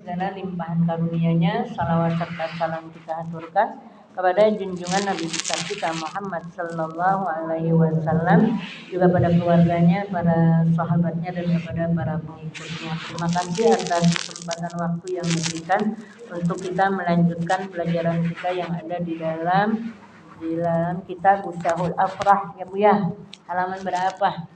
segala limpahan karunia-Nya. Salawat serta salam kita haturkan kepada junjungan Nabi besar kita Muhammad sallallahu alaihi wasallam, juga pada keluarganya, para sahabatnya, dan kepada para pengikutnya. Terima kasih atas kesempatan waktu yang diberikan untuk kita melanjutkan pelajaran kita yang ada di dalam kitab Ushahul Afrah ya Bu ya. Halaman berapa?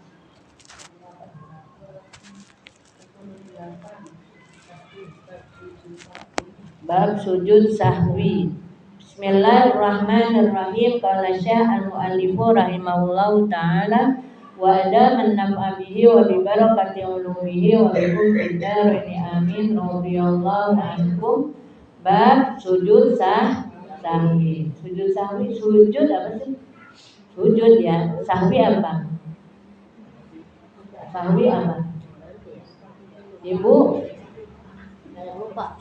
Bab sujud sahwi. Bismillahirrahmanirrahim. Qala Syekh al-mu'allifu rahimahullahu ta'ala wa adaman naf'a bihi wa bi barakati ulumihi wa bikum fid-daraini amin radhiyallahu ankum. Bab sujud sahwi. Sujud sahwi, sujud apa sih? Sujud ya. Sahwi apa? Sahwi apa? Ibu,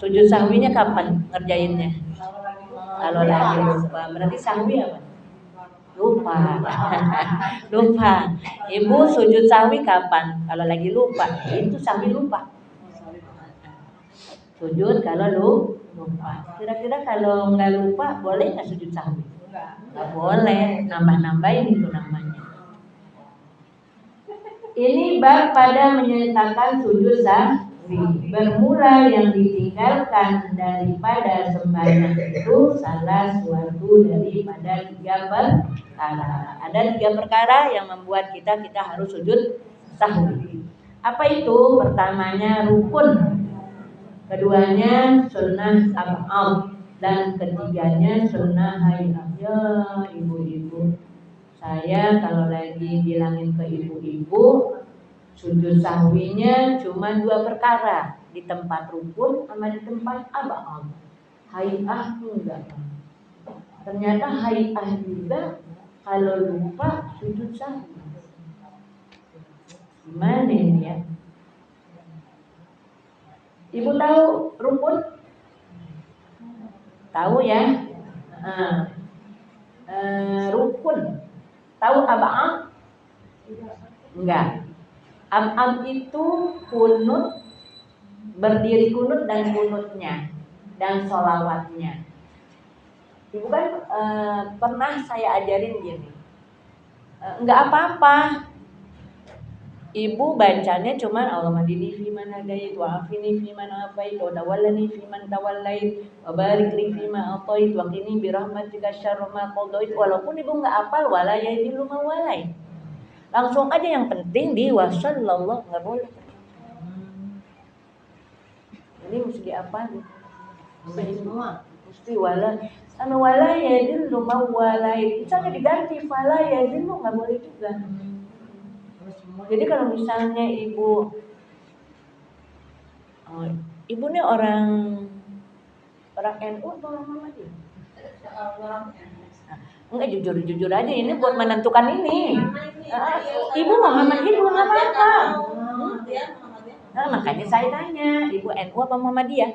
sujud sahwinya kapan ngerjainnya? Kalau lagi lupa, berarti sahwi apa? Lupa. Lupa. Ibu sujud sahwi kapan? Kalau lagi lupa, itu sahwi lupa. Sujud kalau lupa. Kira-kira kalau nggak lupa, boleh nggak sujud sahwi? Nggak boleh. Nambah-nambahin itu namanya. Ini bab pada menyatakan sujud sahwi. Bermula yang ditinggalkan daripada sembahyang itu salah suatu daripada 3 perkara. Ada 3 perkara yang membuat kita harus sujud sahwi. Apa itu? Pertamanya rukun, keduanya sunnah ab'ad, dan ketiganya sunnah hayat. Ya ibu-ibu, saya kalau lagi bilangin ke ibu-ibu, sujud sahwinya cuma 2 perkara, di tempat rukun sama di tempat ab'ad. Hayat enggak. Ternyata hayat juga kalau lupa sujud sahwi. Gimana ini ya? Ibu tahu rukun? Tahu ya? Rukun. Tahu ab'ad? Enggak. Ab'ad itu kunut, berdiri kunut dan kunutnya, dan sholawatnya. Ibu kan pernah saya ajarin gini, enggak apa-apa. Ibu bacanya cuman Allahumma hdini fiman hadait wa afini fiman afait wa tawallani fiman tawallait wa barik li fima atait wa qini bi rahmatika syarra ma qadait. Walaupun ibu enggak hafal wala yadillu ma walait, langsung aja yang penting di wasallallahu, nggak boleh. Ini mesti diapalin. Mesti wala sama wala yadillu mawalai. Misalnya diganti fala yadillu, nggak boleh juga. Jadi kalau misalnya ibu nih orang NU atau orang Muhammadiyah? Enggak, jujur aja, ini buat menentukan ini. Ibu Muhammadiyah juga nggak apa-apa. Makanya saya tanya, ibu NU apa Muhammadiyah?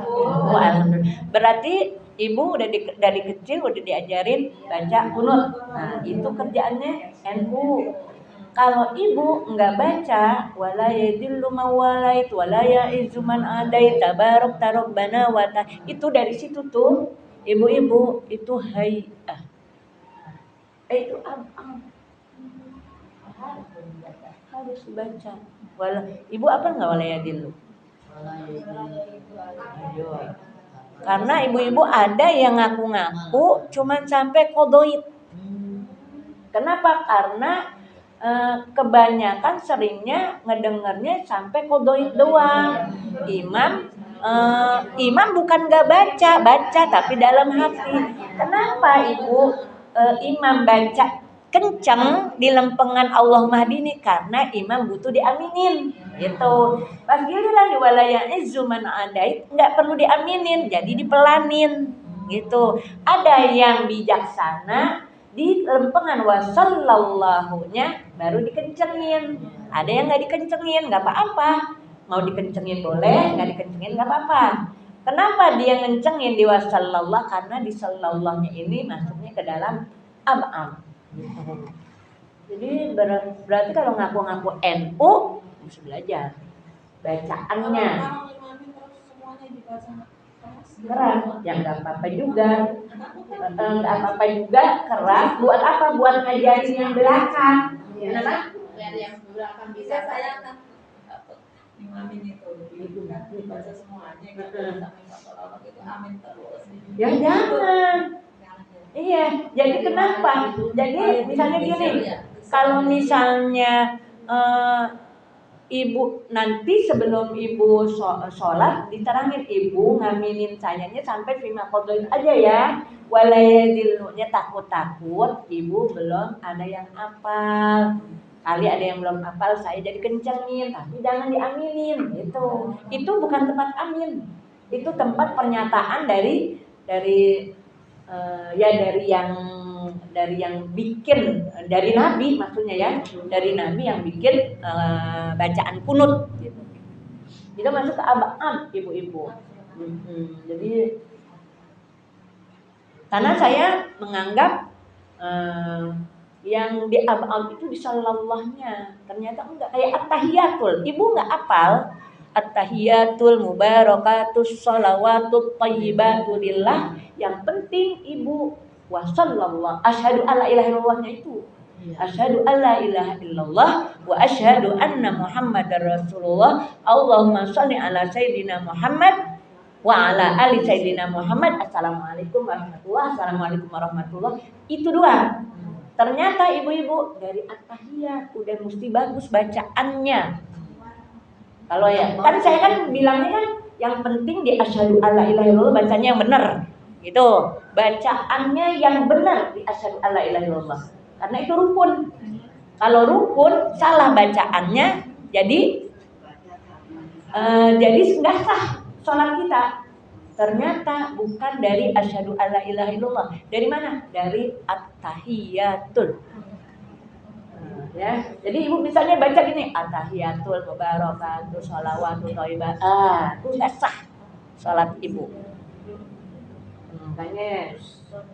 Oh, alhamdulillah. Berarti ibu udah dari kecil udah diajarin baca kunut. Nah, itu kerjaannya NU. Kalau ibu nggak baca wala yadillu mawalait wala ya'izzu man adait tabarok tarobbana wa ta, itu dari situ tuh ibu-ibu itu hayah. Itu harus baca. Ibu apa nggak wala yadillu? Karena ibu-ibu ada yang ngaku-ngaku cuman sampai qodoid. Kenapa? Karena kebanyakan seringnya ngedengernya sampai qodoid doang. Imam bukan gak baca tapi dalam hati. Kenapa ibu imam baca kenceng di lempengan Allah mahdini? Karena imam butuh diaminin gitu. Pas giliran di wilayah izzuman adait nggak perlu diaminin, jadi dipelanin gitu. Ada yang bijaksana di lempengan wasallallahu-nya baru dikencengin. Ada yang nggak dikencengin, nggak apa-apa. Mau dikencengin boleh, nggak dikencengin nggak apa-apa. Kenapa dia ngencengin di wasallallahu? Karena di sallallahu-nya ini masuknya ke dalam ab'ad. Jadi berarti kalau ngaku-ngaku NU harus belajar bacaannya. keras, ya nggak apa-apa juga, nggak apa-apa juga keras. Buat apa? Buat ngajarin yang belakang. Kenapa? Biar yang belakang bisa saya kan imamin itu kan dibaca semuanya gitu sampai sholawat itu amin terus. Ya jangan. Iya, jadi kenapa? Jadi misalnya gini, kalau misalnya ibu nanti sebelum ibu sholat diterangin, ibu ngaminin sayanya sampai fima qadhain aja ya. Walayadilnunya takut-takut ibu belum ada yang hafal. Kali ada yang belum hafal, saya jadi kencengin, tapi jangan diaminin gitu. Itu bukan tempat amin. Itu tempat pernyataan dari dari yang bikin, dari Nabi maksudnya ya, dari Nabi yang bikin bacaan kunut gitu. Kita masuk ke ab'am ibu-ibu. Jadi karena saya menganggap yang di ab'am itu di salallahnya, ternyata enggak, kayak at-tahiyatul. Ibu enggak hafal at-tahiyatul mubarakatus shalawatut thayyibatu lillah. Yang penting ibu wasallallahu asyhadu alla ilaha illallahnya itu. Asyhadu alla ilaha illallah wa asyhadu anna muhammadar rasulullah. Allahumma shalli ala sayyidina Muhammad wa ala ali sayyidina Muhammad. Assalamualaikum warahmatullahi Assalamualaikum warahmatullahi. Itu doang. Ternyata ibu-ibu dari at-tahiyat udah mesti bagus bacaannya. Kalau ya, kan saya kan bilangnya kan yang penting di asyhadu alla ilaha illallah bacanya yang benar. Gitu. Bacaannya yang benar di asyhadu alla ilaha illallah. Karena itu rukun. Kalau rukun salah bacaannya jadi nggak sah sholat kita. Ternyata bukan dari asyhadu alla ilaha illallah. Dari mana? Dari at-tahiyatul. Ya, jadi ibu misalnya baca gini, at-tahiyatul mubarakatuh sholawatut thayyibah. Itu nggak sah sholat ibu. Makanya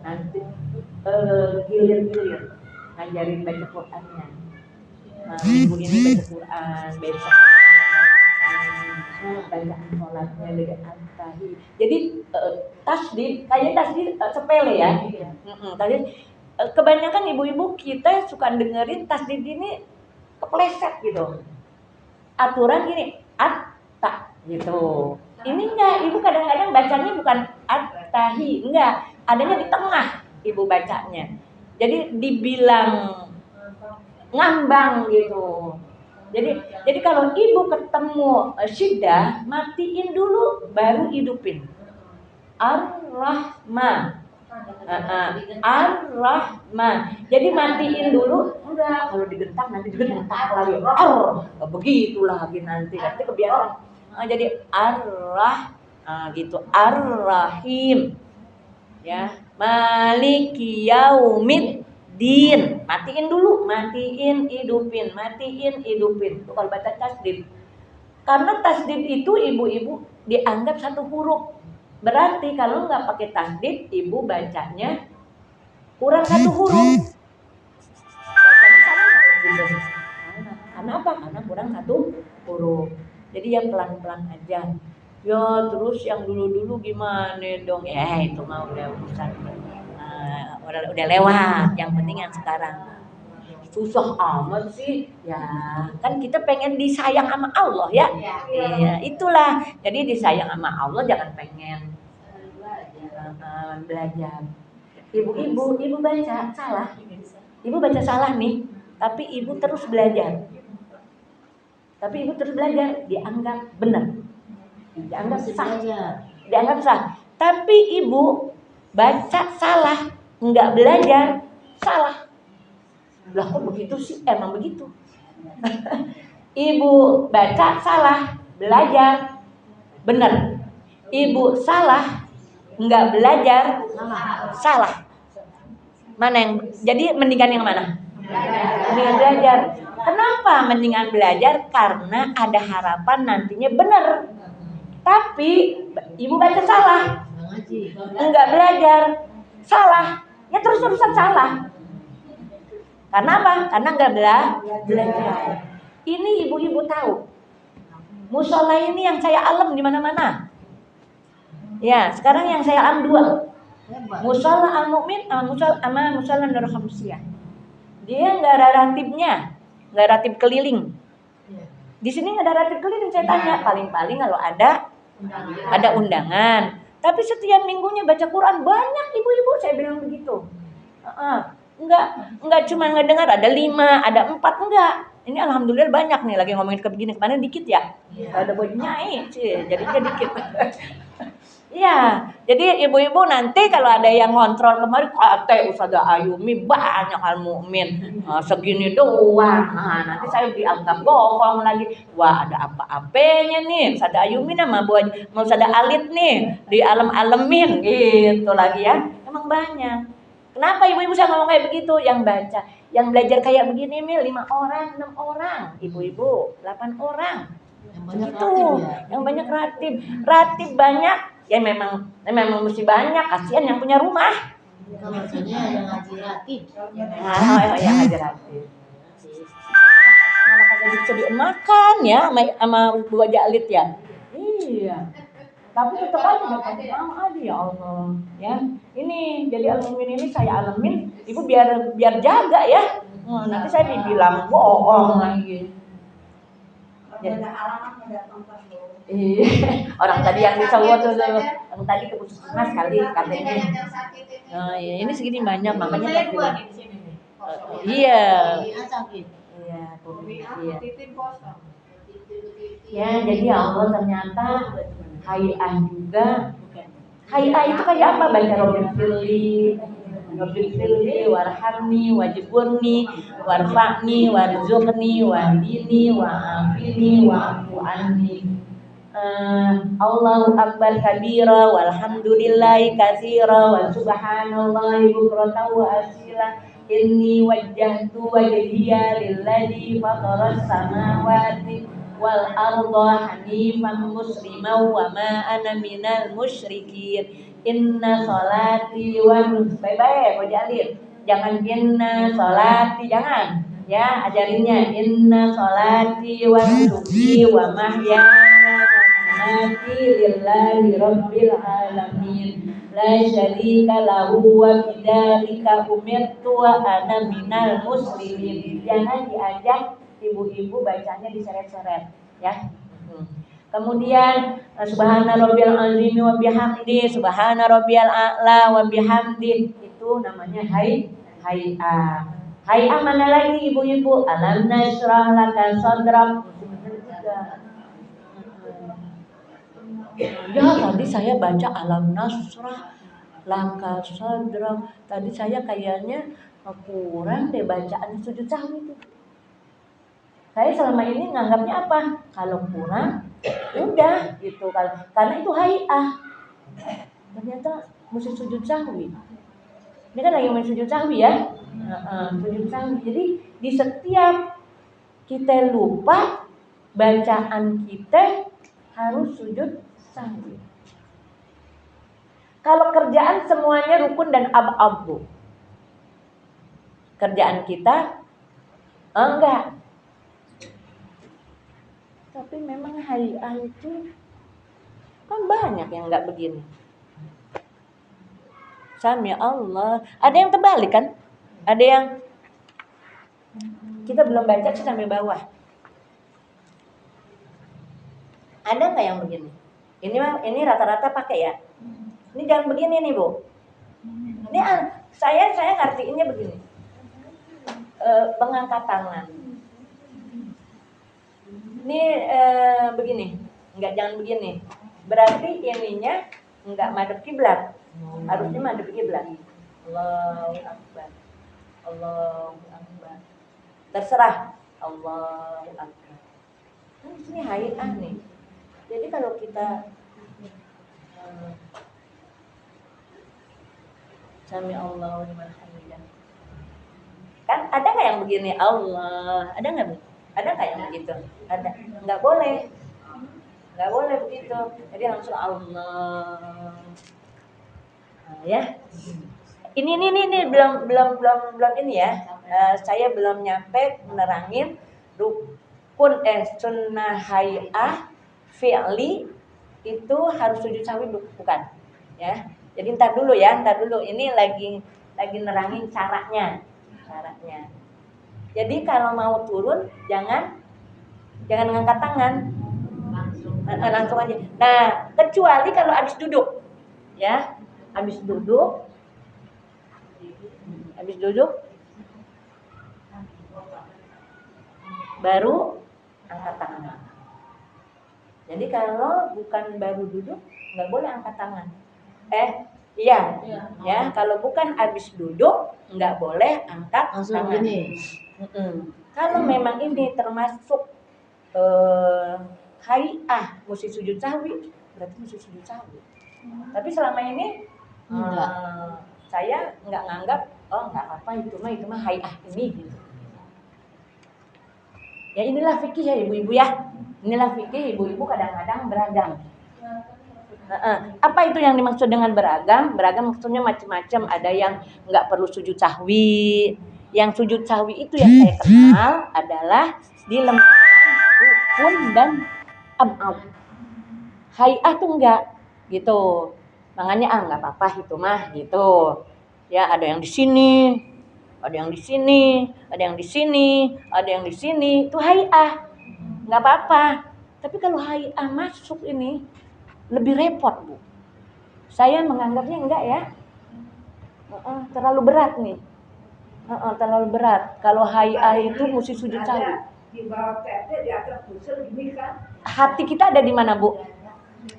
nanti gilir-gilir ngajarin baca Qur'annya. Minggu ini baca Qur'an, besok bacaan sholatnya dari at-tahiyat. Jadi tasdid, kayaknya tasdid sepele ya. Tadi kebanyakan ibu-ibu kita suka dengerin tasdid ini kepleset gitu. Aturan gini, at-ta gitu. Ini enggak, ibu kadang-kadang bacanya bukan at-tahi, enggak, adanya di tengah ibu bacanya. Jadi dibilang ngambang gitu. Jadi kalau ibu ketemu syiddah, matiin dulu baru hidupin. Ar-Rahman. Ar-Rahman. Jadi matiin dulu, udah kalau digentak nanti digentak lagi. Begitu lagi nanti kebiasaan. Jadi gitu. Ar-Rahim. Ya, Maliki Yaumiddin. Matiin dulu, matiin hidupin. Itu kalau baca tasdid. Karena tasdid itu ibu-ibu dianggap satu huruf. Berarti kalau nggak pakai tasdid, ibu bacanya kurang satu huruf. Bacanya salah gitu. Karena apa? Karena kurang satu huruf. Jadi ya pelan-pelan aja. Ya terus yang dulu-dulu gimana dong? Ya itu mah udah urusan. Udah lewat. Yang penting yang sekarang. Susah amat sih. Ya kan kita pengen disayang sama Allah ya. Ya itulah. Jadi disayang sama Allah jangan pengen belajar. Ibu baca salah. Ibu baca salah nih. Tapi ibu terus belajar. Dianggap benar. Dianggap sah. Tapi ibu baca salah, enggak belajar, salah. Lah kok begitu sih? Emang begitu. Ibu baca salah, belajar benar. Ibu salah, enggak belajar, salah. Mana yang jadi mendingan yang mana? Mendingan belajar. Kenapa mendingan belajar? Karena ada harapan nantinya benar. Tapi ibu baca salah, enggak belajar, salah. Ya terus-terusan salah. Karena apa? Karena enggak belajar. Ini ibu-ibu tahu. Musola ini yang saya alam di mana-mana. Ya, sekarang yang saya alam dua. Hebat. Musola al-mu'min sama musola nur khamsiyah. Dia nggak ada ratibnya, nggak ratib keliling. Iya. Di sini nggak ada ratib keliling. Saya tanya, paling-paling kalau ada undangan. Tapi setiap minggunya baca Quran banyak ibu-ibu, saya bilang begitu. Enggak cuma ngedengar ada 5, ada 4, enggak. Ini alhamdulillah banyak nih, lagi ngomongin ke begini, kemarin dikit ya. Ada buat nyai sih, jadinya dikit. Iya, jadi ibu-ibu nanti kalau ada yang ngontrol kemarin, kata Ustazah Ayumi banyak al-mu'min, segini doang. Nanti saya dianggap bohong lagi. Wah, ada apa-apanya nih, Ustazah Ayumi nama buat Ustazah Alit nih, di alam-alamin gitu lagi ya. Emang banyak. Kenapa ibu-ibu saya ngomong kayak begitu? Yang baca, yang belajar kayak begini Mil, 5 orang, 6 orang, ibu-ibu 8 orang. Yang banyak Gitu, ratib ya. yang banyak ratib banyak, ya memang mesti banyak, kasihan yang punya rumah. Bukan maksudnya yang ngaji ratib. Yang ngaji ratib. Malah kagak disediain makan ya sama Bu Haji Alit ya. Iya. Tapi tetap aja dapat aja ya Allah. Ya, ini jadi alamin ini saya alamin, ibu biar jaga ya. Nanti saya dibilang bohong lagi. Ada alamat datang pas Iya, orang tadi yang disebut tuh, yang tadi ke puskesmas kali katanya. Nah, ya, ini segini banyak makanya Saya pasti. dua di sini nih. Iya. Sakit. Iya, iya. Titin kosong. Ya, jadi Allah ternyata hayah juga. Hayah itu kayak apa? Baca Rabbil firli warhamni wajburni warfa'ni warzuqni wahdini wa'afini wa'fu anni. Allahu akbar kabira walhamdulillahi katsira wa subhanallahi bukratan wa asila. Inni wajjahtu wajhiya lilladzi fataras samawati wal arda hanifan musliman wa ma ana minal musyrikin. Inna sholati wa bye-bye Jalil. Jangan inna sholati, jangan. Ya, ajarinnya inna sholati wa nusuki wa mahyaya wa mamati lillahi rabbil alamin. La syarika lahu wa bidzalika umirtu wa ana minal muslimin. Jangan diajak ibu-ibu bacanya diseret-seret ya. Kemudian subhana rabbiyal azim wa bihamdi, subhana rabbiyal a'la wa bihamdi, itu namanya hay'ah. Hay'ah mana lagi ibu-ibu? Alam nashrah laka sadrak. Ya, tadi saya baca alam nasrah laka sadrak. Tadi saya kayaknya kurang deh bacaan sujud sahwi itu. Saya selama ini nganggapnya apa? Kalau kurang, udah gitu kan. Karena itu hay'ah. Ternyata mesti sujud sahwi. Ini kan lagi main sujud sahwi ya. Sujud sahwi. Jadi di setiap kita lupa, bacaan kita harus sujud sahwi. Kalau kerjaan semuanya rukun dan ab-abu. Kerjaan kita enggak. Tapi memang hay'ah itu kan banyak yang enggak begini. Sami Allah. Ada yang terbalik kan? Ada yang kita belum baca sih sampai bawah. Ada nggak yang begini? Ini rata-rata pakai ya. Ini jangan begini nih Bu. Ini saya ngertiinnya begini. Pengangkat tangan. Ini begini, enggak, jangan begini. Berarti ininya enggak madhep kiblat. Harusnya madhep kiblat. Allahu akbar. Allahu akbar. Terserah. Allahu akbar. Nah, di sini hay'ah nih. Jadi kalau kita Sami Allahu liman hamidah. Kan ada nggak yang begini Allah? Ada nggak Bu? Ada nggak yang begitu? Ada. Nggak boleh. Nggak boleh begitu. Jadi langsung Allah. Nah, ya. Ini belum ini ya. Saya belum nyampe menerangin rukun sunnah hay'ah fi'li itu harus sujud sahwi bukan, ya. Jadi ntar dulu ya, ini lagi nerangin caranya. Jadi kalau mau turun jangan ngangkat tangan, langsung aja. Nah, kecuali kalau habis duduk, ya, habis duduk baru angkat tangan. Jadi kalau bukan baru duduk nggak boleh angkat tangan. Iya. Ya, kalau bukan habis duduk nggak boleh angkat Langsung tangan. gini. Kalau memang ini termasuk hai'ah mesti sujud sahwi, berarti mesti sujud sahwi. Tapi selama ini saya nggak nganggap, nggak apa-apa itu mah hai'ah ini gitu. Ya inilah fikih ya ibu-ibu ya. Inilah fikih ibu-ibu kadang-kadang beragam. Apa itu yang dimaksud dengan beragam? Beragam maksudnya macam-macam. Ada yang nggak perlu sujud sahwi. Yang sujud sahwi itu yang saya kenal adalah di lembaran rukun dan ab'ad. Hai'ah tuh enggak gitu. Makanya nggak apa-apa itu mah gitu. Ya ada yang di sini, ada yang di sini, ada yang di sini, ada yang di sini. Itu hai'ah. Nggak apa-apa. Tapi kalau hai'ah masuk ini lebih repot, Bu. Saya menganggapnya enggak ya. Terlalu berat nih. Terlalu berat. Kalau hai'ah itu mesti sujud sahwi. Di bawah tete, di atas pusar gini kan. Hati kita ada di mana, Bu?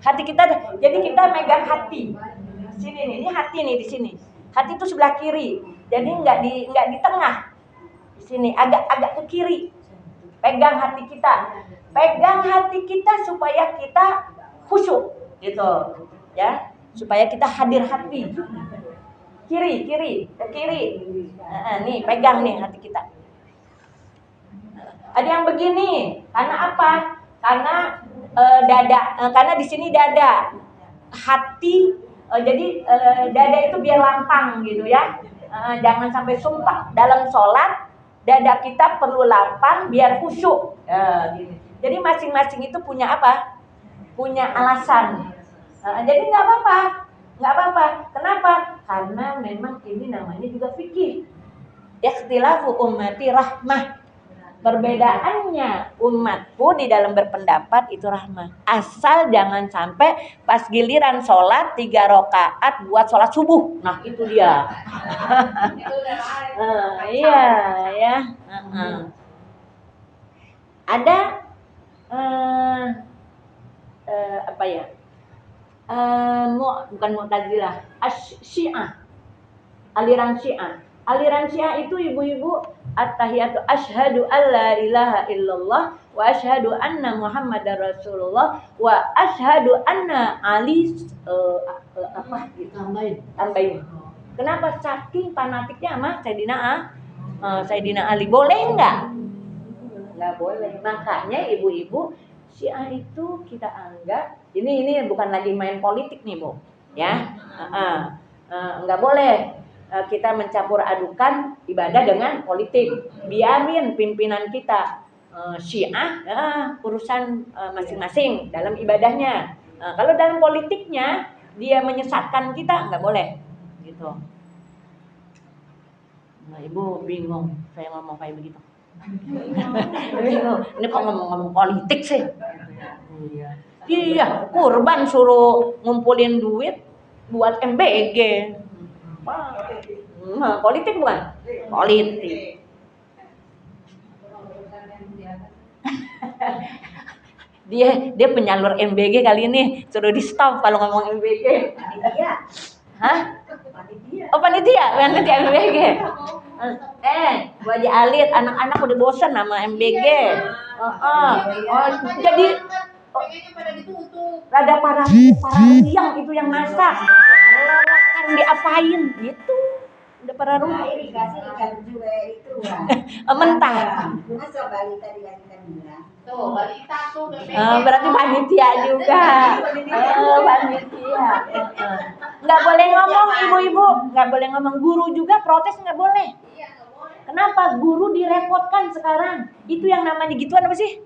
Hati kita ada. Jadi kita megang hati. Sini nih, ini hati nih di sini. Hati itu sebelah kiri. Jadi enggak di tengah. Di sini agak ke kiri. Pegang hati kita. Pegang hati kita supaya kita khusyuk gitu. Ya, supaya kita hadir hati. Kiri, ke kiri. Nih, pegang nih hati kita. Ada yang begini, karena apa? Karena dada, karena di sini dada, hati, jadi dada itu biar lapang gitu ya. Jangan sampai sumpah dalam sholat, dada kita perlu lapang biar khusyuk. Gini. Jadi masing-masing itu punya apa? Punya alasan. Jadi nggak apa-apa. Kenapa? Karena memang ini namanya juga fikih. Ikhtilafu ummati rahmah. Perbedaannya umatku di dalam berpendapat itu rahmah. Asal jangan sampai pas giliran sholat 3 rakaat buat sholat subuh. Nah itu dia. Iya ya. Ada apa ya? Bukan Mu'tazilah, Syiah. Aliran Syiah itu ibu-ibu at-tahiyatu asyhadu alla ilaha illallah wa asyhadu anna muhammadar rasulullah wa asyhadu anna ali apa gitu. Tambahin. Kenapa saking fanatiknya sama Sayyidina Ali? Boleh enggak? Enggak boleh. Makanya ibu-ibu Syiah itu kita anggap ini bukan lagi main politik nih, Bu. Ya. Enggak boleh kita mencampur adukan ibadah dengan politik. Biarin pimpinan kita Syiah urusan masing-masing dalam ibadahnya. Kalau dalam politiknya dia menyesatkan kita nggak boleh gitu. Nah, Ibu bingung saya ngomong kayak begitu. Bingung. Ini kok ngomong politik sih? Iya, kurban suruh ngumpulin duit buat MBG. Politik bukan? Politik. Dia penyalur MBG kali ini, suruh di stop kalau ngomong MBG. Panitia. Hah? Panitia. Oh panitia MBG. Bu Haji Alit, anak-anak udah bosan sama MBG. Jadi rada para liang itu yang masak. Sekarang diapain gitu? Udah para rumah. Irigasi ikan juga itu. Mentah. Masa balita dikasihkan gula? Tuh, balita tuh Berarti panitia juga. Panitia. Nggak boleh ngomong ibu-ibu, nggak boleh ngomong. Guru juga protes nggak boleh. Iya, nggak boleh. Kenapa? Guru direpotkan sekarang. Itu yang namanya gituan apa sih?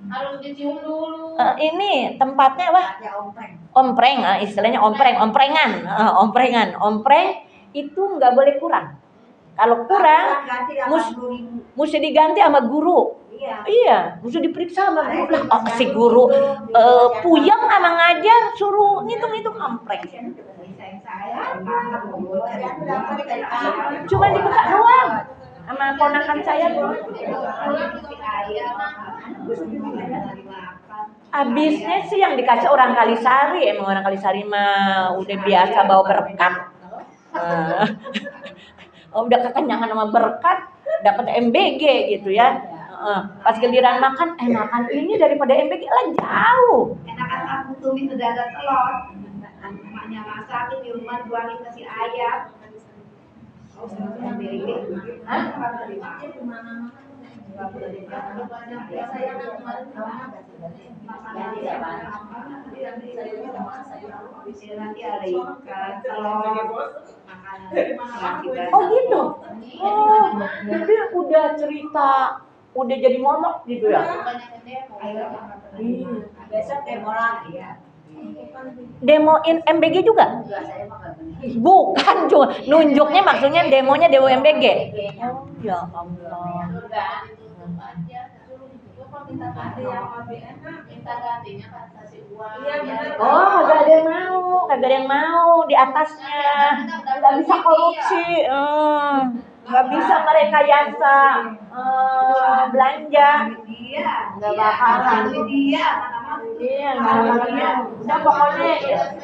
Harus dicium dulu. Ini tempatnya apa? Ada ompreng. Ompreng, istilahnya omprengan. Ompreng itu nggak boleh kurang. Kalau kurang, Ganti mus- 80.000. mesti diganti sama guru. Iya. Iya, mesti diperiksa sama guru. Lah, si guru puyeng sama ngajar, suruh ngitung-ngitung ompreng. Cuma dibuka doang sama ponakan saya tuh. Habisnya sih yang dikasih orang Kalisari, emang orang Kalisari mah udah biasa bawa berkat. Udah kekenyangan sama berkat, dapat MBG gitu ya. Pas giliran makan ini daripada MBG lah jauh. Enakan aku tumis sudah ada telur. Emaknya masakin di rumah buangin ke si ayam. Nanti ada ikan, telur, makanan. Oh gitu. Oh, jadi udah cerita, udah jadi momok gitu ya. Besok demo lagi ya. Demoin MBG juga? Bukan, cuma nunjuknya maksudnya demonya demo MBG. Oh ya Allah. Oh, kagak ada yang mau di atasnya. Nggak bisa korupsi, nggak bisa merekayasa belanja. Nggak bakalan. Iya, udah pokoknya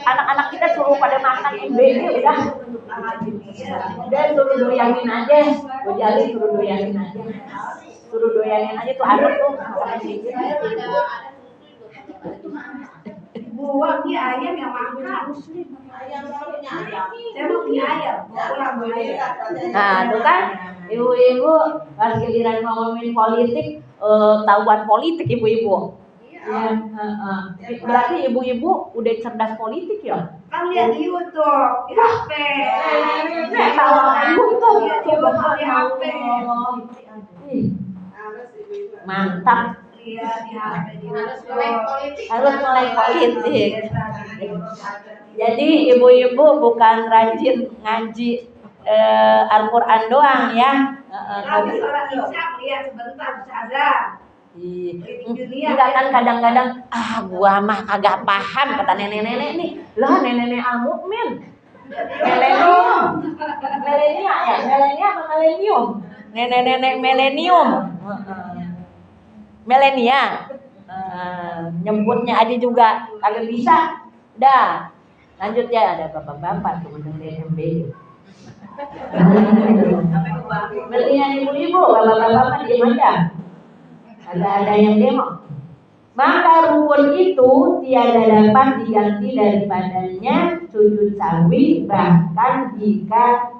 anak-anak kita suruh pada makan MBG udah suruh doyanin aja. Gue jadi suruh doyanin aja. Tuh ada tuh. Buang dia ayam yang makan. Saya mau punya ayam. Nah, tuh kan ibu-ibu pas giliran ngomongin politik, tahuan politik ibu-ibu. Ya, berarti ibu-ibu udah cerdas politik ya? Kan lihat di YouTube, di HP. Tahu YouTube, coba di HP. Mantap. Lihat di HP di Harus mulai politik. Jadi ibu-ibu bukan rajin ngaji Al-Quran doang ya. Habis sholat isya lihat sebentar saja. Enggak kan kadang-kadang gua mah kagak paham kata nenek-nenek nih. Lah nenek-nenek Al-Mukmin. Milenia apa milenium? Nenek-nenek milenium. Milenia. Nyebutnya aja juga kagak bisa. Dah. Lanjut ya, ada bapak-bapak tuh mendengar MBG. Milenia ibu-ibu, bapak-bapak diam aja. Ada yang demo. Maka rukun itu tiada dapat diganti daripadanya sujud sahwi, bahkan jika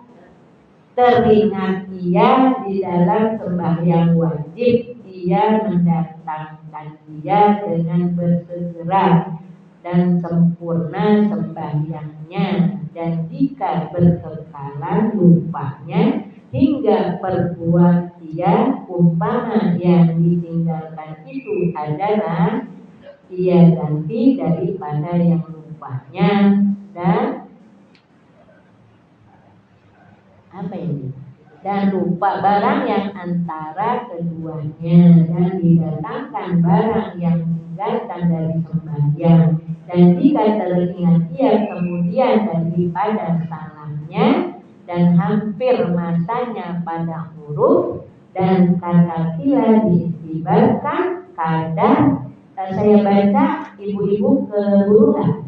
teringat ia di dalam sembahyang wajib, ia mendatangkan dia dengan bersegera dan sempurna sembahyangnya, dan jika berkekalan lupanya hingga perbuat dia umpama yang ditinggalkan itu adalah ia ganti daripada yang lupanya, dan apa ini? Dan lupa barang yang antara keduanya, dan didatangkan barang yang meninggalkan dari sembahyang, dan jika teringat ia kemudian daripada salahnya dan hampir matanya pada huruf dan kata kila diistibarkan kadang saya baca ibu-ibu keluar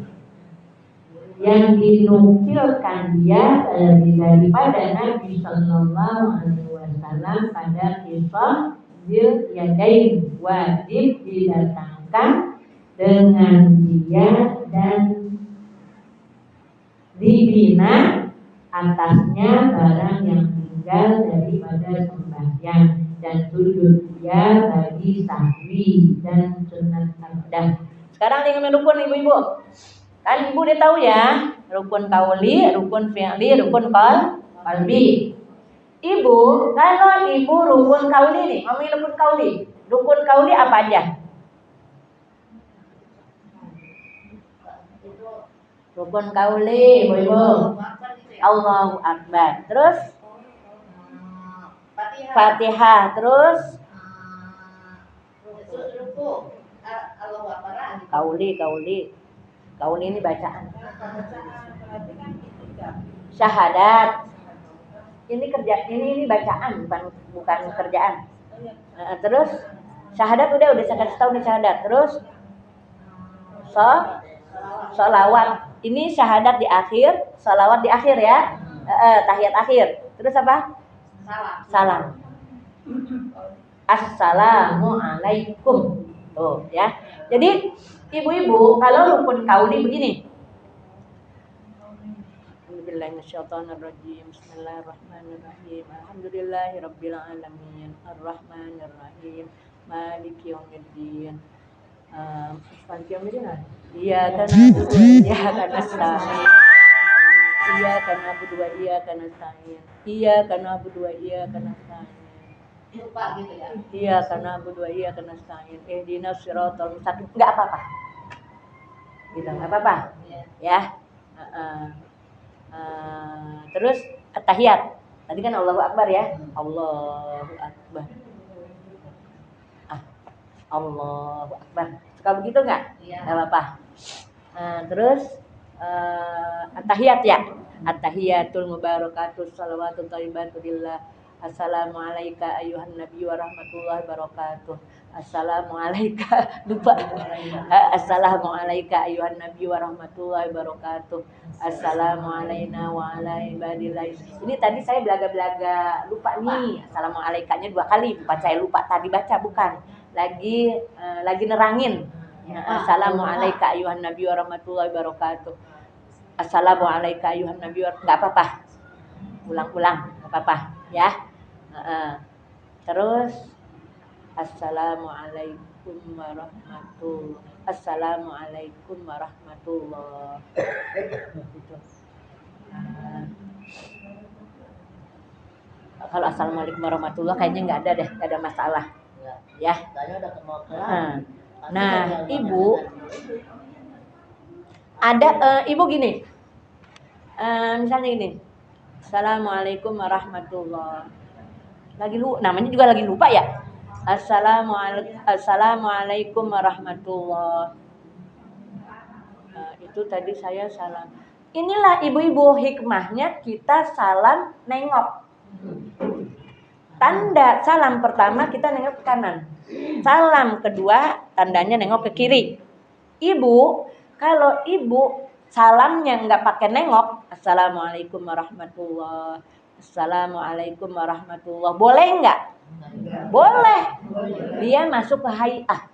yang dinukilkan dia daripada Nabi Sallallahu Alaihi Wasallam pada kisah Zil Yadain, wajib didatangkan dengan dia dan dibina atasnya barang yang tinggal daripada sembahyang, dan sujud dia bagi sahwi dan sunat abdah. Sekarang dengan rukun ibu-ibu. Kan ibu udah tahu ya, rukun kauli, rukun fi'li, rukun qalbi. Ibu, kalau ibu rukun kauli nih, ngomongin rukun kauli. Rukun kauli apa aja? Rukun kauli, Ibu. Allahu Akbar. Terus Fatihah, terus kauli. Kauli ini bacaan. Syahadat. Ini bacaan, bukan kerjaan. Terus syahadat udah saya kasih tahu nih syahadat. Terus sholawat. Ini syahadat di akhir, sholawat di akhir ya. Tahiyat akhir. Terus apa? Salam. Assalamualaikum. Tuh ya. Jadi ibu-ibu kalau rukun kauli begini. Bismillahirrahmanirrahim. Bismillahirrahmanirrahim. Alhamdulillahirabbil alamin. Arrahmanirrahim. Maliki yaumiddin. Iyyaka na'budu wa iyyaka nasta'in. Iyyaka na'budu wa iyyaka nasta'in. Iyyaka na'budu wa iyyaka nasta'in. Lupa gitu ya. Iyyaka na'budu wa iyyaka nasta'in. Ihdinas siratal mustaqim. Enggak apa-apa. Gitu, enggak apa-apa. Ya. Terus tahiyat. Tadi kan Allahu Akbar ya. Allahu Akbar. Allahu Akbar. Suka begitu enggak? Iya. Enggak apa-apa. Terus at-tahiyat ya. At-tahiyatul mubarakatus shalawatut thayyibatu lillah. Assalamu alayka ayyuhan nabiy wa rahmatullahi wabarakatuh. Assalamu alayka lupa. Assalamu alayka ayyuhan nabiy wa rahmatullahi wabarakatuh. Assalamu alayna wa ala ibadillah. Ini tadi saya belaga-belaga lupa nih. Assalamu alaikanya 2 kali, bukan saya lupa tadi baca, bukan. Lagi nerangin. Assalamu alayka ayyuhan nabiy wa rahmatullahi wabarakatuh. Assalamu alayka ayyuhan nabiy. Enggak apa-apa. Ulang-ulang, enggak apa-apa ya. Terus Assalamualaikum warahmatullahi. Assalamualaikum warahmatullahi. Gitu. Kalau assalamualaikum warahmatullahi kayaknya nggak ada deh, nggak ada masalah. Ya. Nah, ibu ada ibu gini. Misalnya gini. Assalamualaikum warahmatullahi. Namanya juga lagi lupa ya. Assalamualaikum warahmatullahi. Itu tadi saya salam. Inilah ibu-ibu hikmahnya kita salam nengok. Tanda salam pertama kita nengok ke kanan. Salam kedua tandanya nengok ke kiri. Ibu, kalau ibu salamnya nggak pakai nengok, assalamualaikum warahmatullahi. Assalamualaikum warahmatullahi. Boleh nggak? Boleh. Dia masuk ke hayah.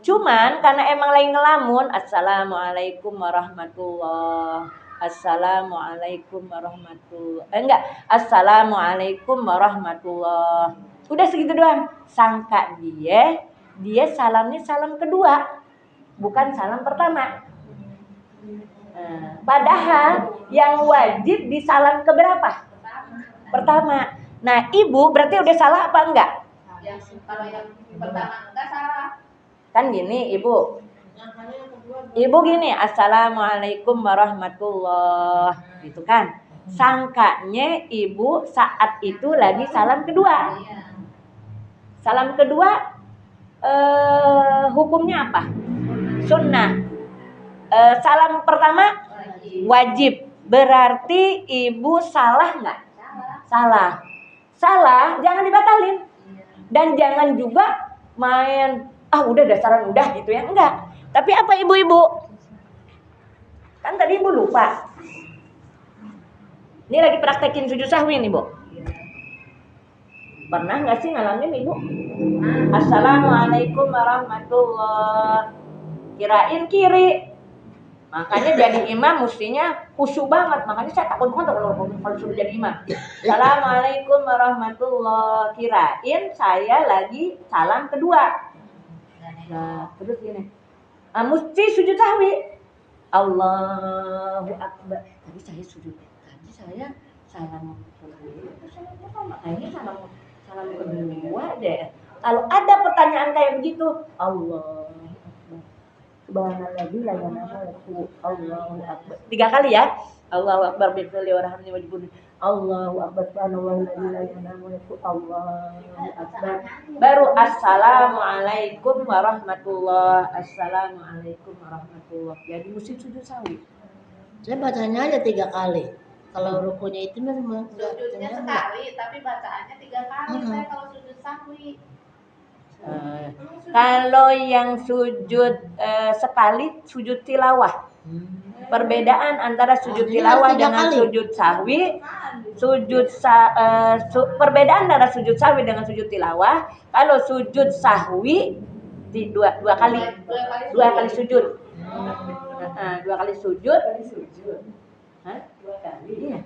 Cuman karena emang lagi ngelamun, assalamualaikum warahmatullahi. Assalamualaikum warahmatullahi. Enggak, assalamualaikum warahmatullahi. Udah segitu doang. Sangka dia salamnya salam kedua, bukan salam pertama. Padahal yang wajib disalam keberapa? Pertama. Nah, ibu berarti udah salah apa enggak? Kalau yang pertama enggak salah. Kan gini, ibu. Ibu gini, assalamualaikum warahmatullahi. Gitu kan? Sangkanya ibu saat itu lagi salam kedua. Salam kedua hukumnya apa? Sunnah. Salam pertama wajib. Berarti ibu salah nggak? Salah, jangan dibatalin. Dan jangan juga main udah dasaran udah gitu ya, enggak. Tapi apa ibu-ibu? Kan tadi ibu lupa. Ini lagi praktekin sujud sahwi nih, Bu. Pernah nggak sih ngalamin ibu? Assalamualaikum warahmatullahi. Kirain kiri. Makanya jadi imam mestinya khusyuk banget. Makanya saya takut banget kalau suruh jadi imam. Assalamualaikum warahmatullahi. Kirain saya lagi salam kedua. Nah, terus gini. Mesti sujud sahwi. Allahu Akbar. Tadi saya sujud. Tadi saya salam kedua. Kayaknya salam kedua deh. Kalau ada pertanyaan kayak begitu, Allah. Subhanalladzi la ilaha illa huwa Allahu akbar. 3 kali ya. Allahu akbar billahi wa rahmani wa jibun. Allahu akbar subhanalladzi la ilaha illa huwa Allahu akbar. Baru assalamualaikum warahmatullah. Assalamualaikum warahmatullah. Jadi mesti sujud sawi. Saya bacanya aja 3 kali. Kalau rukunya itu memang Sujudnya sekali, tapi bacaannya 3 kali. Saya kalau sujud sahwi. Kalau yang sujud sekali sujud tilawah. Perbedaan antara sujud tilawah dengan sujud sahwi, perbedaan antara sujud sahwi dengan sujud tilawah. Kalau sujud sahwi dua kali sujud. 2 kali sujud. Hah? 2 kali. Iya.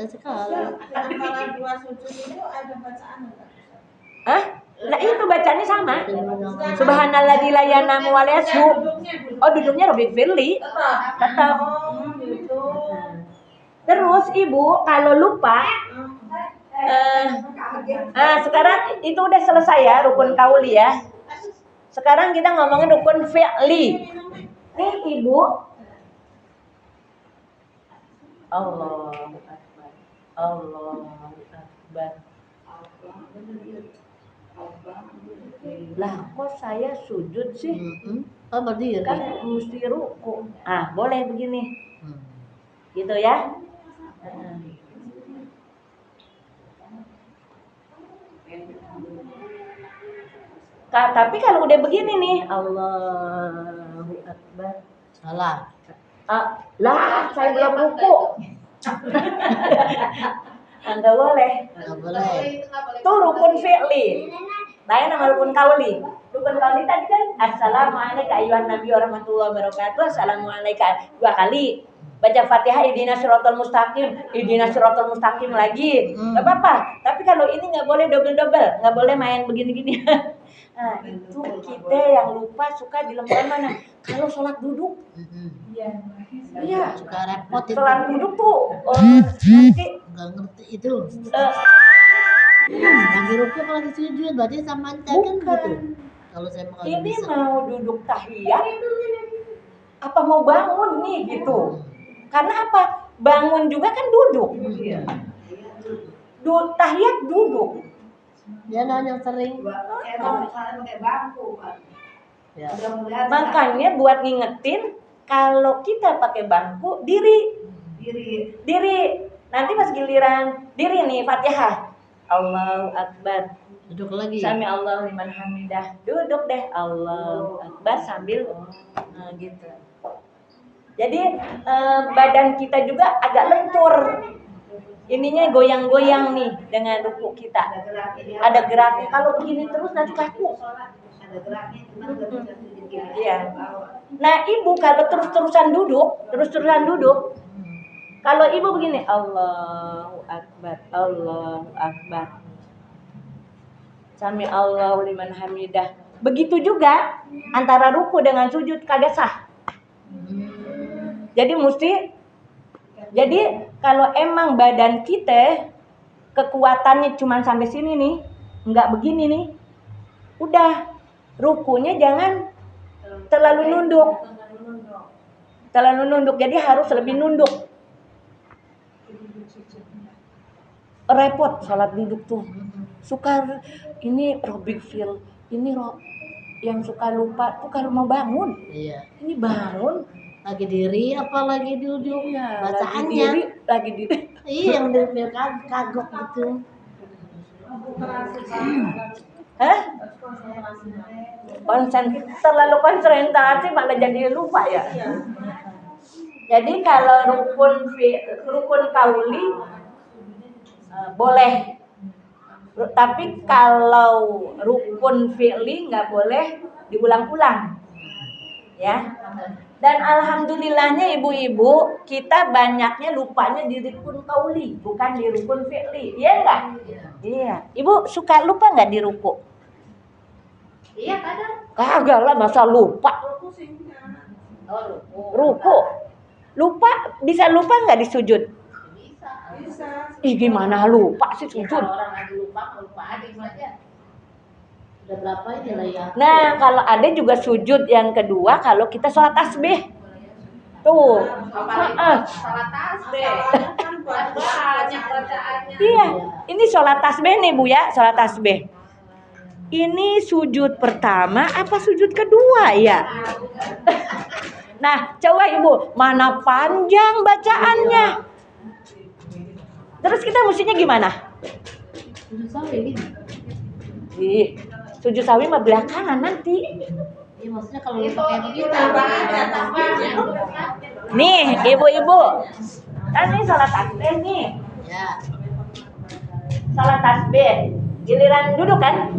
sekali. Antara 2 sujud itu ada bacaan enggak? Hah? Nah itu bacaannya sama. Subhanalladzi la yanamu wa la yashu. Oh duduknya Robin Firly. Tetap. Gitu. Terus ibu kalau lupa, sekarang itu udah selesai ya rukun kauli ya. Sekarang kita ngomongin rukun fi'li. Nih ibu. Allahu Akbar. Allahu Akbar. Lah kok saya sujud sih? Oh berdiri. Kan mesti ruku. Boleh begini. Gitu ya. Tapi kalau udah begini nih, Allahu Akbar. Salah. Lah, saya belum ruku. Enggak boleh. Enggak boleh. Itu rukun fi'li. Lain sama rukun kauli. Rukun kauli tadi kan assalamualaikum ayyuhan nabi warahmatullahi wabarakatuh. Assalamualaikum 2 kali. Baca Fatihah ihdinas siratal mustaqim, ihdinas siratal mustaqim lagi. Enggak apa-apa. Tapi kalau ini enggak boleh double-double, enggak boleh main begini-gini. Nah, itu kita yang lupa suka di lembaran mana? Kalau sholat duduk. Iya. Suka repot itu. Sholat duduk tuh nanti Enggak ngerti itu. Lagi ruku kalau lagi sujud berarti sama aja kan gitu. Kalau saya mau ini bisa. mau duduk tahiyat apa mau bangun nih gitu. Karena apa? Bangun juga kan duduk. Tahiyat duduk. Dia nanya sering. Pakai bangku kan. Ya. Makanya buat ngingetin kalau kita pakai bangku diri. Nanti pas giliran diri nih Fatihah. Allahu Akbar. Duduk lagi. Sami Allahu liman hamidah. Duduk deh Allahu Akbar sambil gitu. Jadi badan kita juga agak lentur. Ininya goyang-goyang nih dengan ruku kita. Ada geraknya. Kalau begini terus nanti kaku. Ada geraknya cuma nggak bisa sujud gini. Iya. Nah ibu kalau terus-terusan duduk. Kalau ibu begini, Allahu Akbar, Allahu Akbar. Sami Allahu liman hamidah. Begitu juga antara ruku dengan sujud kagak sah. Jadi kalau emang badan kita kekuatannya cuma sampai sini nih, enggak begini nih. Udah rukunya jangan terlalu nunduk. Jadi harus lebih nunduk. Repot salat duduk tuh. Suka ini Robin Feel, yang suka lupa tuh kalau mau bangun. Iya. Ini bangun Lagi diri apa lagi duduk? ya, Bacaannya. lagi diri. Iya yang biar kagok gitu. Hah? Terlalu konsentrasi malah jadi lupa ya. Jadi kalau rukun kauli boleh, tapi kalau rukun fi'li nggak boleh diulang-ulang, ya. Dan alhamdulillahnya ibu-ibu kita banyaknya lupanya di rukun kauli, bukan di rukun fi'li, iya nggak? Iya. Ibu suka lupa nggak di ruku? Iya kadang. Kagak lah, masa lupa? Ruku. Lupa, bisa lupa nggak di sujud? Bisa. Ih gimana lupa sih Ya, sujud? kalau orang lagi lupa aja aja. Udah berapa ini lah ya? Nah, kalau ada juga sujud yang kedua kalau kita sholat tasbih. Tuh. Heeh. Salah tasbih. Kan banyak bacaannya. Iya, ini sholat tasbih nih Bu ya, sholat tasbih. Ini sujud pertama apa sujud kedua ya? Nah, coba Ibu, mana panjang bacaannya? Terus kita mestinya gimana? Sujud sawi gitu. Ih, sujud sawi mah belakangan nanti. Iya maksudnya kalau lu Itu pakai begitu. tambahannya tasbihnya. Nih, ibu-ibu. Kan ini sholat tasbih nih. Ya. Sholat tasbih. Giliran duduk kan?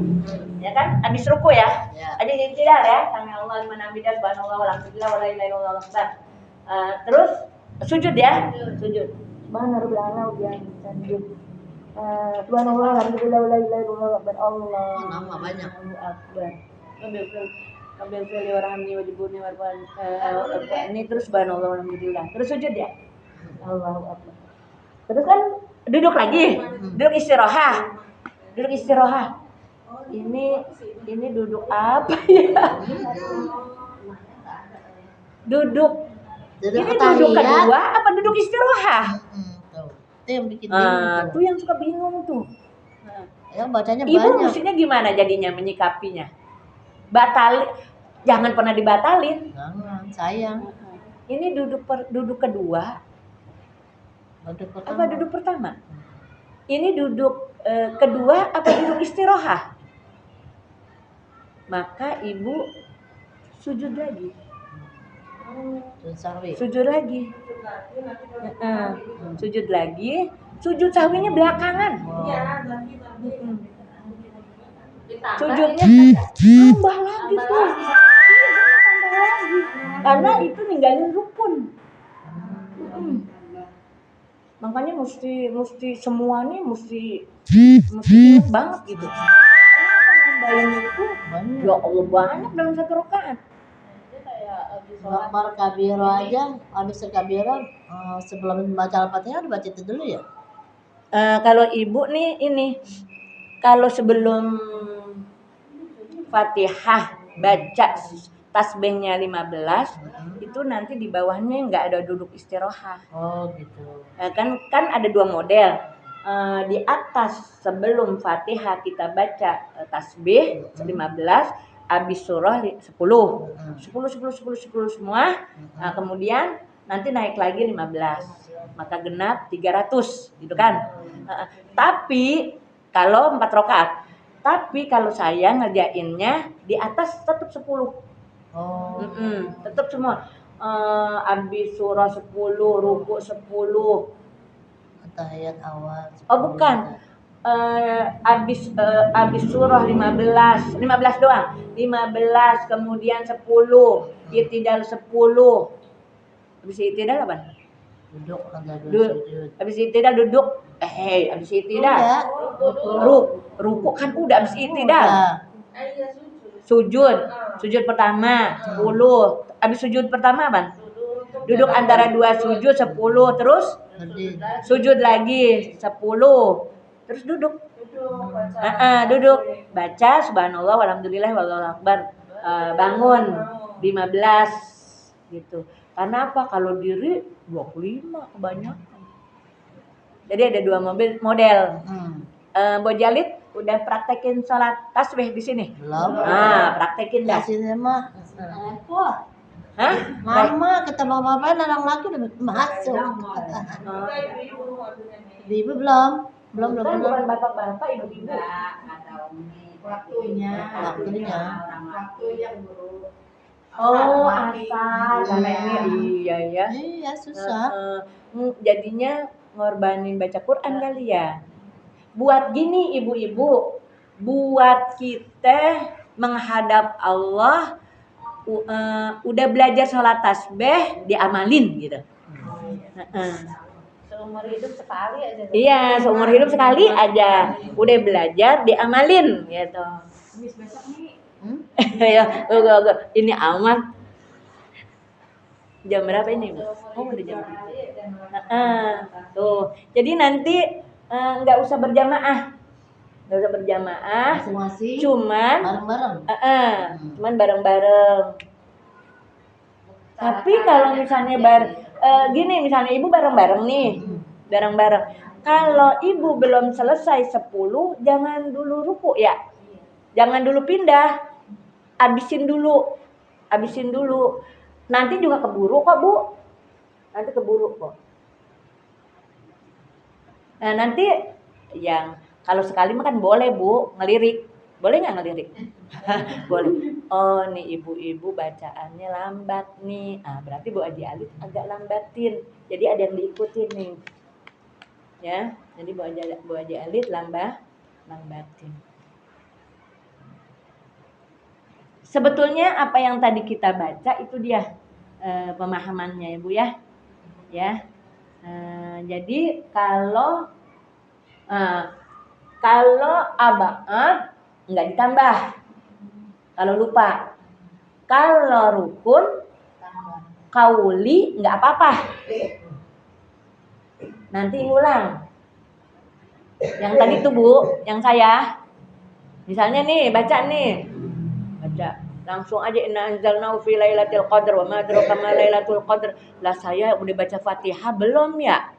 Ya kan? Habis ruku ya. Ya. Ada tidak ya? Sami Allah liman hamidah, subhanallah walhamdulillah wala ilaha illallah wallahu akbar. Terus sujud ya? Sujud. Subhanallah wa bihamdihi. Subhanallah walhamdulillah wala ilaha illallah wallahu akbar. Allah. Nama banyak. Allahu akbar. Ambil fili warhamni wajibuni warfan. Ini terus subhanallah walhamdulillah. Terus sujud ya? Allahu akbar. Terus kan duduk lagi. Duduk istirahat. Duduk istirahat. Ini duduk apa ya? Duduk. Duduk Ini duduk tahiyat. kedua apa duduk istirahat? Tuh. Itu yang bikin bingung Tuh yang suka bingung tuh. Ya bacanya Ibu banyak. mestinya gimana jadinya menyikapinya? Jangan pernah dibatalin. Jangan, sayang. Ini duduk kedua Duduk apa pertama. duduk pertama? Ini duduk kedua apa duduk istirahat? Maka ibu sujud lagi. Sujud sawi. Sujud lagi. Sujud lagi. Sujud sahwinya belakangan. Iya, lagi. Sujudnya tambah lagi tuh. Iya, tambah lagi. Karena itu ninggalin rukun. Makanya mesti semua nih mesti ingat banget gitu. Karena nambahin itu ya Allah banyak dalam satu rakaat. Akbar kabiro aja, habis kabiro sebelum membaca Al-Fatihah dibaca itu dulu ya. Kalau ibu nih ini kalau sebelum Fatihah baca tasbihnya 15 itu nanti di bawahnya nggak ada duduk istirahat. Oh gitu. Kan ada dua model. Di atas sebelum Fatihah kita baca tasbih 15, habis surah 10 semua. Nah, kemudian nanti naik lagi 15. Maka genap 300 gitu kan. Tapi kalau 4 rakaat. Tapi kalau saya ngerjainnya di atas tetap 10. Oh. Tetap semua. Habis surah 10, ruku 10. Tahiyat awal. Oh bukan. Habis surah 15 doang. 15 kemudian 10, i'tidal 10. Habis i'tidal apa? Duduk ada sujud. Habis i'tidal duduk. Habis i'tidal. Udah. Ruku kan udah habis i'tidal. Udah. Sujud pertama 10. Habis sujud pertama apa? Duduk antara dua sujud 10 terus Berdiri. sujud lagi 10 terus duduk. Duduk baca subhanallah walhamdulillah wallahu akbar. Bangun 15 gitu. Karena apa? Kalau diri 25 kebanyakan. Jadi ada dua model. Bo Jalid udah praktekin sholat tasbih di sini? Belum. Praktekin dah. Di sini mah repot. Hah? Mama kita mau ngapain orang laki udah masuk. Ibu belum Bukan bapak-bapak, ibu-ibu. Waktunya. Oh, asal karena ini iya ya. Iya susah. Jadinya ngorbanin baca Quran kali ya. Buat gini ibu-ibu, buat kita menghadap Allah udah belajar sholat tasbih diamalin gitu. Seumur hidup sekali aja. Iya, seumur hidup sekali aja. Udah belajar diamalin gitu. Habis besok nih. Ya, ini amat. Jam berapa ini, Bu? Oh, udah jam 3. Tuh. Jadi nanti nggak usah berjamaah. nggak usah berjamaah, Masing-masing cuman bareng-bareng. cuman bareng-bareng. Tapi kalau misalnya gini, misalnya ibu bareng-bareng nih, bareng-bareng. Kalau ibu belum selesai 10, jangan dulu ruku ya. Jangan dulu pindah. Abisin dulu. Nanti juga keburu kok, Bu. Nanti keburu kok. Nah, nanti yang kalau sekali makan boleh, Bu, ngelirik. Boleh nggak ngelirik? Boleh. Oh, nih ibu-ibu bacaannya lambat nih. Berarti Bu Haji Alit agak lambatin. Jadi ada yang diikutin nih. Ya, jadi Bu Haji Alit lambatin. Sebetulnya apa yang tadi kita baca itu dia pemahamannya ya Bu ya. Ya. Jadi kalau abaat nggak ditambah. Kalau lupa. Kalau rukun kauli nggak apa-apa. Nanti ulang. Yang tadi tuh Bu, yang saya. Misalnya nih, baca. Langsung aja inna anzalnahu fi lailatul qadar wa ma adraka ma lailatul qadar. Lah saya udah baca Fatihah belum ya?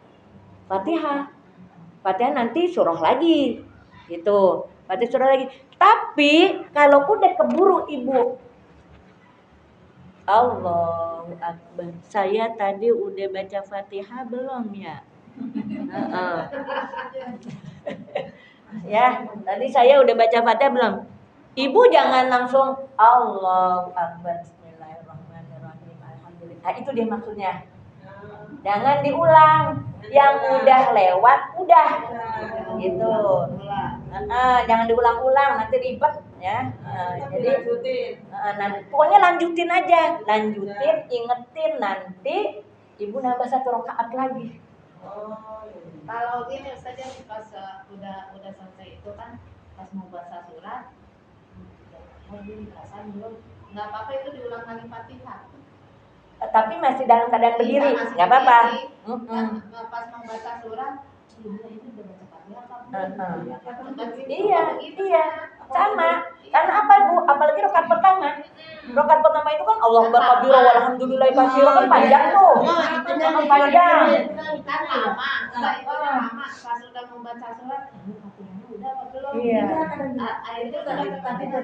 Fatihah nanti surah lagi. Gitu. Fatihah surah lagi. Tapi kalau udah keburu ibu, Allahu Akbar. Saya tadi udah baca Fatihah belum ya? Ya, tadi saya udah baca Fatihah belum? Ibu jangan langsung Allahu Akbar, Bismillahirrahmanirrahim, Alhamdulillah. Nah, itu dia maksudnya. Jangan diulang. Yang udah lewat, udah. Gitu. Jangan diulang-ulang, nanti ribet ya. Jadi pokoknya lanjutin aja. Ingetin nanti ibu nambah 1 rakaat lagi. Kalau gini saja pas udah selesai itu kan pas mau baca surat belum nggak apa-apa itu diulang lagi Fatihah. Tapi masih dalam keadaan berdiri, nggak apa-apa. Pas mau baca surat itu udah baca Fatihah Iya, sama. Karena apa Bu? Apalagi rakaat pertama. Rakaat pertama itu kan Allah Akbar kabira walhamdulillahi katsira kan panjang tuh. Panjang. Kan lama. Itu lama. Pas udah membaca surat, Fatihahnya udah apa belum? Iya. Akhirnya udah baca Fatihah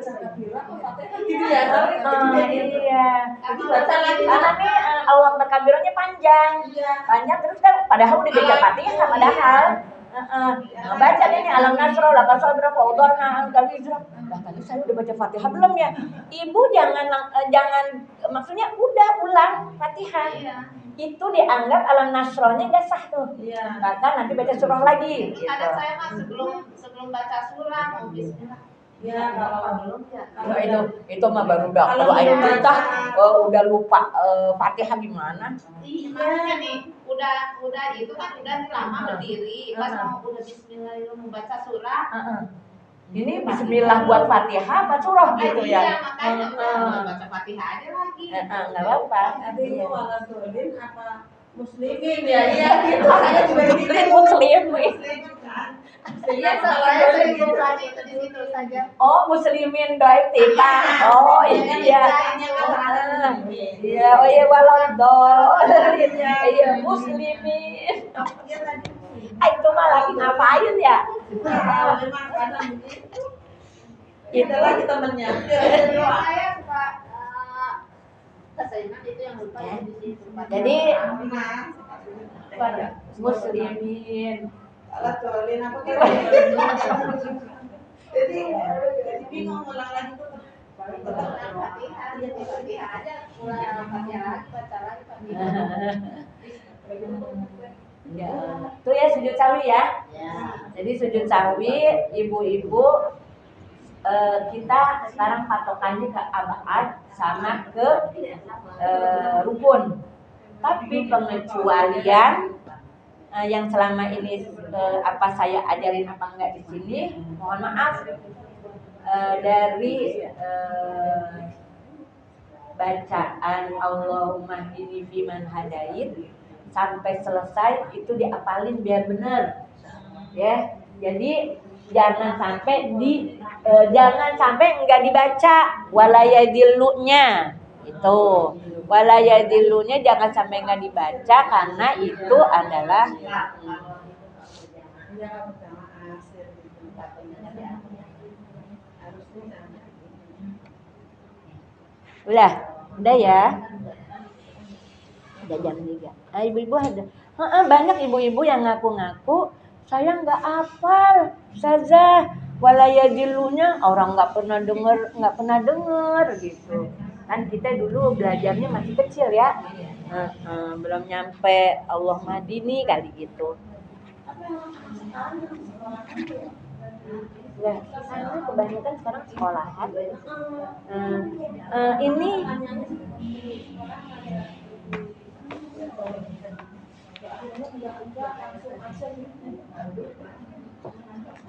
Gitu ya. Iya. Karena nih Allah Akbar kabiranya panjang. Panjang terus kan padahal udah baca Fatihah padahal. Baca deh nih alam nasro lah kasal berapa udorna al-kabizra. Tadi saya udah baca Fatihah belum ya? Ibu jangan maksudnya udah ulang Fatihah. Itu dianggap alam nasronya nggak sah tuh. Maka nanti baca surah lagi. Gitu. Kadang saya mah sebelum baca surah mau bismillah. Ya, kalau belum ya. Itu mah baru dah. Kalau ayat kita udah lupa Fatihah gimana? Makanya nih udah itu kan udah lama berdiri. Pas mau udah bismillah mau baca surah. Ini bismillah buat Fatihah apa surah gitu ya? Iya, makanya udah baca Fatihah aja lagi. Enggak apa-apa. Artinya waladolin apa muslimin ya? Iya gitu. Saya juga gitu. Muslim. Iya, saya gitu aja itu di situ saja. Oh, muslimin doa kita. Oh, iya. Iya, oh iya waladolin. Iya, muslimin. Itu mah lagi ngapain ya? Itulah kita temennya. Saya suka keseringan itu yang lupa ya di situ. Jadi muslimin. Alat colin apa kira? Jadi bingung ulang lagi tuh. Fatihah aja, ulang Fatihah lagi, baca lagi Fatihah. Ya. Tuh ya sujud sawi ya. Jadi sujud sawi ibu-ibu kita sekarang patokannya ke abaat sama ke rukun. Tapi pengecualian yang selama ini apa saya ajarin apa enggak di sini, mohon maaf dari bacaan Allahumma hdini fiman hadait sampai selesai itu diapalin biar benar. Ya. Jadi jangan sampai enggak dibaca walayadillunya itu. Walayadillunya jangan sampai enggak dibaca karena itu adalah udah ya. Udah jam 3. Ibu-ibu ada. Banyak ibu-ibu yang ngaku-ngaku saya nggak hafal, Ustazah. Walayadillunya orang nggak pernah dengar gitu. Kan kita dulu belajarnya masih kecil ya. Belum nyampe Allah Madini kali gitu. Nah, karena kebanyakan sekarang sekolahan. Ini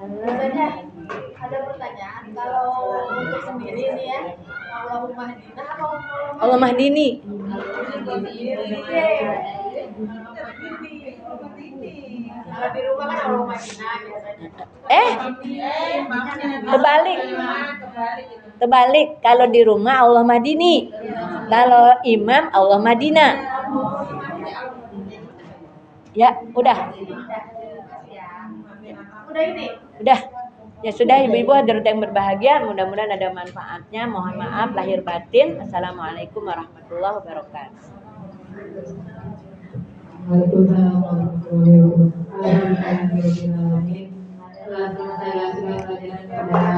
Biasanya ada pertanyaan kalau untuk sendiri nih ya, Allahumma hadina apa Allah Mahdini. Kalau di rumah kan Allahumma hadina biasanya. Terbalik. Kalau di rumah Allah Madini. Kalau imam Allah Madina. Ya, udah. Udah ini. Udah. Ya sudah ibu-ibu hadirin yang berbahagia, mudah-mudahan ada manfaatnya. Mohon maaf lahir batin. Assalamualaikum warahmatullahi wabarakatuh. Waalaikumsalam warahmatullahi wabarakatuh. Telah selesai pelajaran pada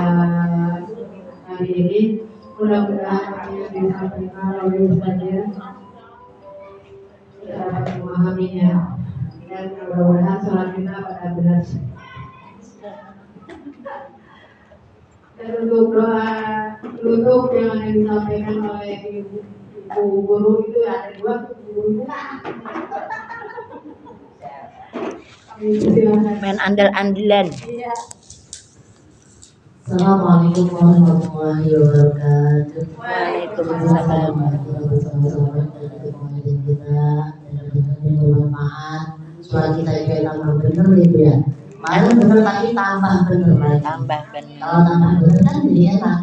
hari ini. Mudah-mudahan apa yang disampaikan oleh Ustazah dapat memahaminya dan mudah-mudahan sholat kita pada benar. Dan untuk doa tutup yang disampaikan oleh ibu guru itu ada 2 guru. Main andal-andalan. Assalamualaikum warahmatullahi wabarakatuh. Waalaikumsalam. Bermanfaat. Suara kita juga tambah bener gitu ya. Malah bener tapi tambah bener. Tambah benar. Kalau tambah bener kan jadi enak.